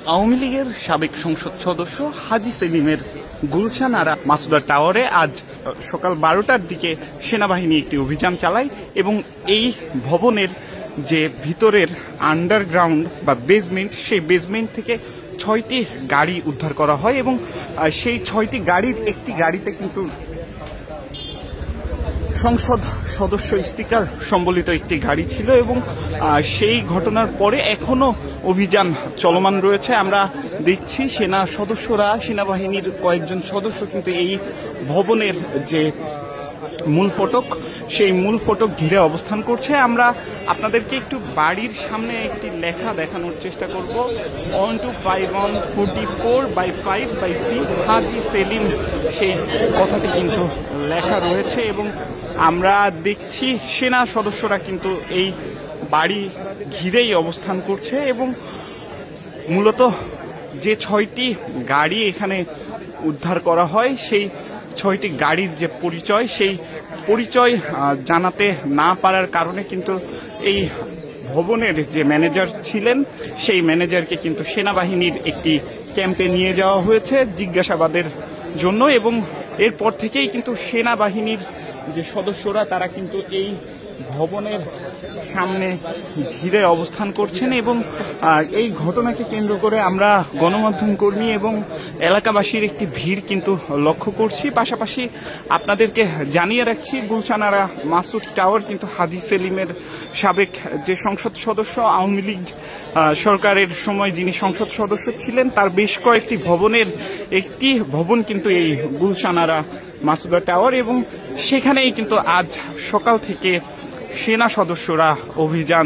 আওয়ামী লীগের সাবেক সংসদ সদস্য হাজী সেলিমের গুলশান আরা মাসুদা টাওয়ারে আজ সকাল 12টার দিকে সেনাবাহিনী একটি অভিযান চালায় এবং এই ভবনের যে ভিতরের আন্ডারগ্রাউন্ড বা বেসমেন্ট, সেই বেসমেন্ট থেকে 6টি গাড়ি উদ্ধার করা হয় এবং সেই 6টি গাড়ির একটি গাড়িতে কিন্তু সংসদ সদস্য স্টিকার সম্বলিত একটি গাড়ি ছিল এবং সেই ঘটনার পরে এখনো অভিযান চলমান রয়েছে। আমরা দেখছি সেনাবাহিনীর কয়েকজন সদস্য কিন্তু এই ভবনের যে মূল ফটক, সেই মূল ফটক ঘিরে অবস্থান করছে। আমরা আপনাদেরকে একটু বাড়ির সামনে একটি লেখা দেখানোর চেষ্টা করব। 125144/5/C হাজী সেলিম, সেই কথাটি কিন্তু লেখা রয়েছে এবং আমরা দেখছি সেনা সদস্যরা কিন্তু এই বাড়ি ঘিরেই অবস্থান করছে এবং মূলত যে 6টি গাড়ি এখানে উদ্ধার করা হয়, সেই 6টি গাড়ির যে পরিচয়, সেই পরিচয় জানাতে না পারার কারণে কিন্তু এই ভবনের যে ম্যানেজার ছিলেন, সেই ম্যানেজারকে কিন্তু সেনাবাহিনীর একটি ক্যাম্পে নিয়ে যাওয়া হয়েছে জিজ্ঞাসাবাদের জন্য এবং এরপর থেকেই কিন্তু সেনাবাহিনীর যে সদস্যরা তারা কিন্তু এই ভবনের সামনে ঘিরে অবস্থান করছেন এবং এই ঘটনাকে কেন্দ্র করে আমরা গণমাধ্যম কর্মী এবং এলাকাবাসীর একটি ভিড় কিন্তু লক্ষ্য করছি। পাশাপাশি আপনাদেরকে জানিয়ে রাখছি, গুলশান আরা মাসুদ টাওয়ার কিন্তু হাজী সেলিমের সাবেক যে সংসদ সদস্য, আওয়ামী লীগ সরকারের সময় যিনি সংসদ সদস্য ছিলেন, তার বেশ কয়েকটি ভবনের একটি ভবন কিন্তু এই গুলশান আরা মাসুদা টাওয়ার এবং সেখানেই কিন্তু আজ সকাল থেকে সেনা সদস্যরা অভিযান